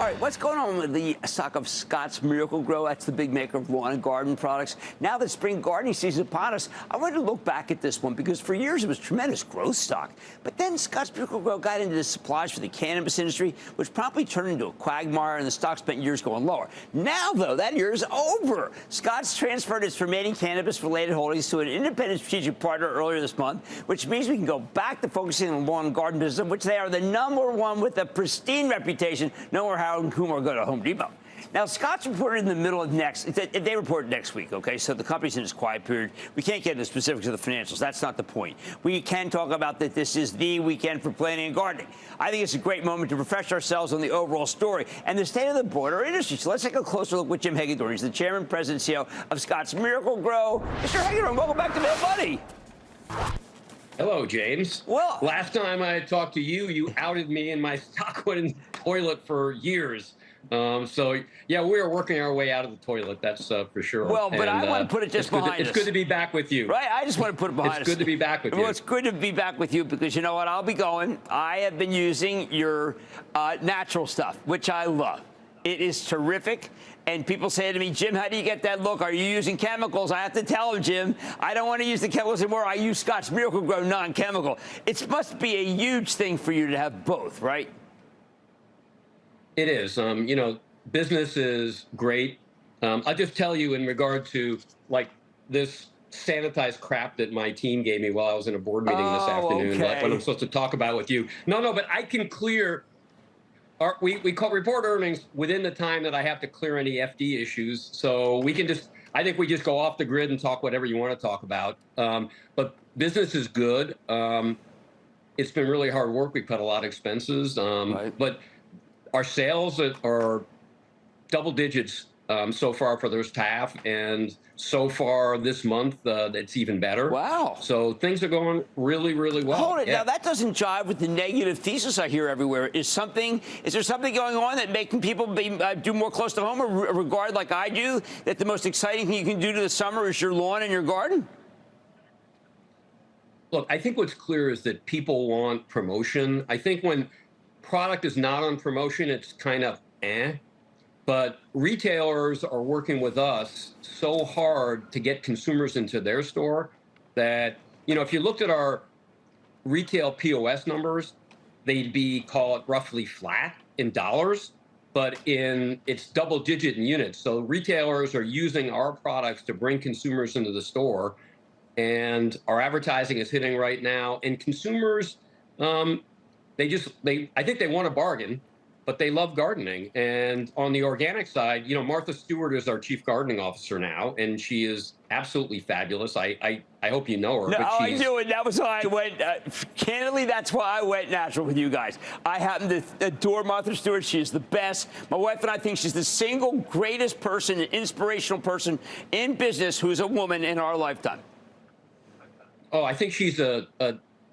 right, what's going on with the stock of Scotts Miracle-Gro? That's the big maker of lawn and garden products. Now that spring gardening season is upon us, I wanted to look back at this one because for years it was tremendous growth stock. But then Scotts Miracle-Gro got into the supplies for the cannabis industry, which promptly turned into a quagmire, and the stock spent years going lower. Now, though, that year is over. Scotts transferred its remaining cannabis-related holdings to an independent strategic partner earlier this month, which means we can go back to focusing on the lawn and garden business, of which they are the #1 with a pristine reputation. No more Howard and Kumar go to Home Depot. Now, Scotts reported in the middle of they report next week, okay? So the company's in this quiet period. We can't get into specifics of the financials. That's not the point. We can talk about that this is the weekend for planting and gardening. I think it's a great moment to refresh ourselves on the overall story and the state of the broader industry. So let's take a closer look with Jim Hagedorn. He's the chairman, president, CEO of Scotts Miracle-Gro. Mr. Hagedorn, welcome back to Mail Buddy. Hello, James. Well, last time I talked to you, you outed me and my stock went in the toilet for years. So, yeah, we are working our way out of the toilet, that's for sure. Well, but I want to put it just behind us. It's good to be back with you. Right? I just want to put it behind us. It's good to be back with you. Well, it's good to be back with you because you know what? I'll be going. I have been using your natural stuff, which I love. It is terrific. And people say to me, Jim, how do you get that look? Are you using chemicals? I have to tell them, Jim, I don't want to use the chemicals anymore. I use Scotts Miracle-Gro non-chemical. It must be a huge thing for you to have both, right? It is. You know, business is great. I'll just tell you in regard to, like, this sanitized crap that my team gave me while I was in a board meeting this afternoon, like what I'm supposed to talk about with you. No, but I can clear... We report earnings within the time that I have to clear any FD issues. So we can just, I think we just go off the grid and talk whatever you want to talk about. But business is good. It's been really hard work. We cut a lot of expenses. Right. But our sales are double digits so far for this half. And so far this month, it's even better. Wow. So things are going really, really well. Hold it. Yeah. Now, that doesn't jive with the negative thesis I hear everywhere. Is there something going on that making people do more close to home or regard like I do, that the most exciting thing you can do to the summer is your lawn and your garden? Look, I think what's clear is that people want promotion. I think when product is not on promotion, it's kind of But retailers are working with us so hard to get consumers into their store that, you know, if you looked at our retail POS numbers, they'd be, call it, roughly flat in dollars, but it's double digit in units. So retailers are using our products to bring consumers into the store, and our advertising is hitting right now. And consumers, I think they want a bargain, but they love gardening. And on the organic side, you know, Martha Stewart is our chief gardening officer now, and she is absolutely fabulous. I hope you know her. No, but I do, and that was why I went, candidly, that's why I went natural with you guys. I happen to adore Martha Stewart. She is the best. My wife and I think she's the single greatest person, an inspirational person in business who's a woman in our lifetime. Oh, I think she's a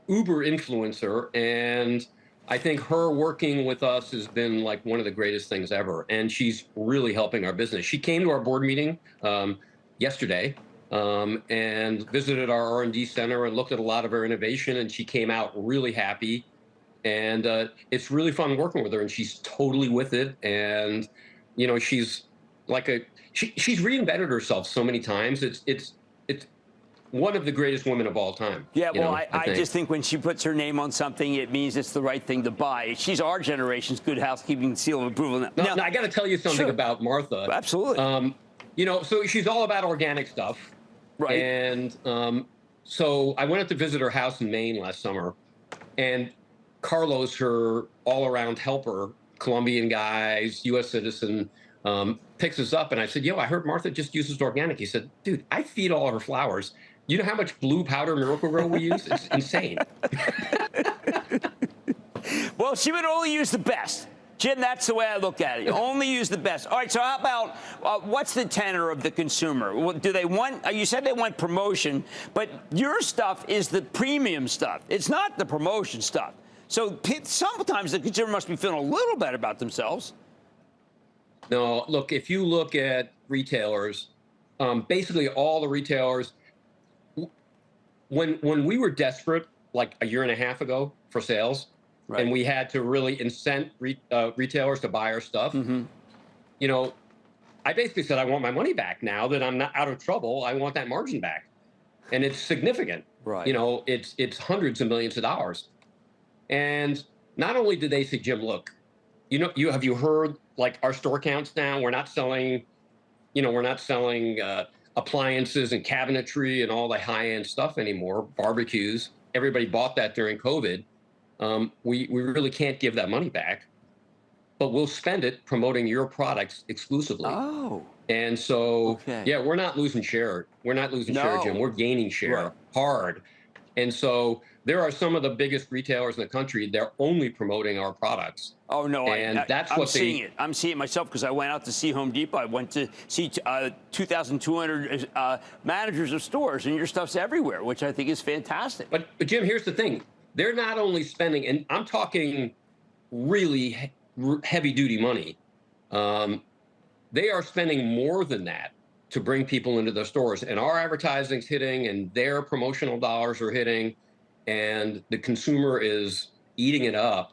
uber influencer, and I think her working with us has been like one of the greatest things ever, and she's really helping our business. She came to our board meeting yesterday and visited our R&D center and looked at a lot of our innovation, and she came out really happy. And it's really fun working with her, and she's totally with it. And you know, she's she's reinvented herself so many times. It's one of the greatest women of all time. Yeah, well, I just think when she puts her name on something, it means it's the right thing to buy. She's our generation's good housekeeping seal of approval. Now, I got to tell you something about Martha. Absolutely. You know, so she's all about organic stuff. Right. And so I went up to visit her house in Maine last summer, and Carlos, her all-around helper, Colombian guy, U.S. citizen, picks us up, and I said, yo, I heard Martha just uses organic. He said, dude, I feed all her flowers. You know how much blue powder Miracle-Gro we use? It's insane. Well, she would only use the best. Jim, that's the way I look at it. You only use the best. All right, so how about what's the tenor of the consumer? Do they want, you said they want promotion, but your stuff is the premium stuff. It's not the promotion stuff. So sometimes the consumer must be feeling a little better about themselves. No, look, if you look at retailers, basically all the retailers, when we were desperate, like a year and a half ago for sales, Right. and we had to really incent retailers to buy our stuff. You know, I basically said, I want my money back now that I'm not out of trouble. I want that margin back. And it's significant. Right. You know, it's hundreds of millions of dollars. And not only did they say, Jim, look, you know, have you heard like our store counts now? We're not selling, appliances and cabinetry and all the high-end stuff anymore, barbecues. Everybody bought that during COVID. We really can't give that money back, but we'll spend it promoting your products exclusively. Oh. And so, Okay. yeah, we're not losing share. We're not losing share, Jim. We're gaining share hard. And so there are some of the biggest retailers in the country. They're only promoting our products. Oh, no. And I'm seeing it. I'm seeing it myself because I went out to see Home Depot. I went to see 2,200 managers of stores, and your stuff's everywhere, which I think is fantastic. But Jim, here's the thing. They're not only spending, and I'm talking really heavy-duty money. They are spending more than that to bring people into their stores. And our advertising's hitting, and their promotional dollars are hitting, and the consumer is eating it up.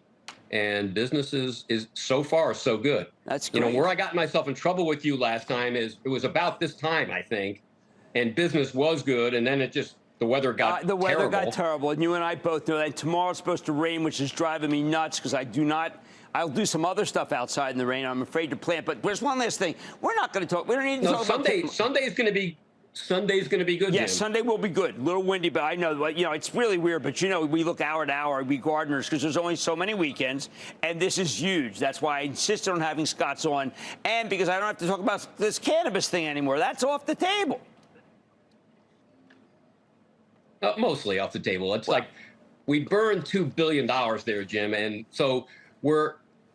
And business is so far so good. That's great. You know, where I got myself in trouble with you last time is it was about this time, I think, and business was good, and then the weather got terrible, and you and I both know that. Tomorrow's supposed to rain, which is driving me nuts because I'll do some other stuff outside in the rain. I'm afraid to plant. But there's one last thing. We're not going to talk. We don't need to talk Sunday's going to be good. Yeah, Jim. Sunday will be good. A little windy, but I know, it's really weird. But, we look hour to hour, we gardeners, because there's only so many weekends. And this is huge. That's why I insisted on having Scott's on. And because I don't have to talk about this cannabis thing anymore. That's off the table. Mostly off the table. It's like we burned $2 billion there, Jim. And so we're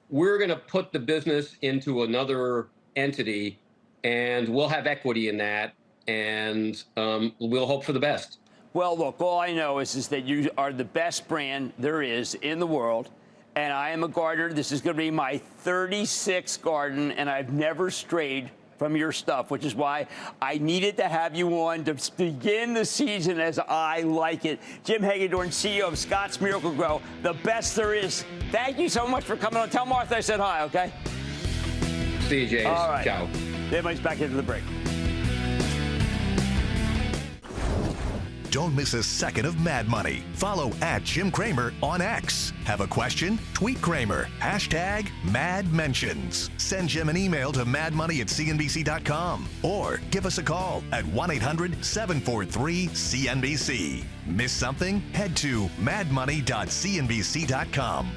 going to put the business into another entity, and we'll have equity in that, and we'll hope for the best. Well, look, all I know is that you are the best brand there is in the world, and I am a gardener. This is going to be my 36th garden, and I've never strayed from your stuff, which is why I needed to have you on to begin the season as I like it. Jim Hagedorn, CEO of Scott's Miracle-Gro, the best there is. Thank you so much for coming on. Tell Martha I said hi, okay? See you, James. All right. Ciao. Everybody's back into the break. Don't miss a second of Mad Money. Follow @Jim Cramer on X. Have a question? Tweet Cramer. #MadMentions. Send Jim an email to madmoney@cnbc.com or give us a call at 1-800-743-CNBC. Miss something? Head to madmoney.cnbc.com.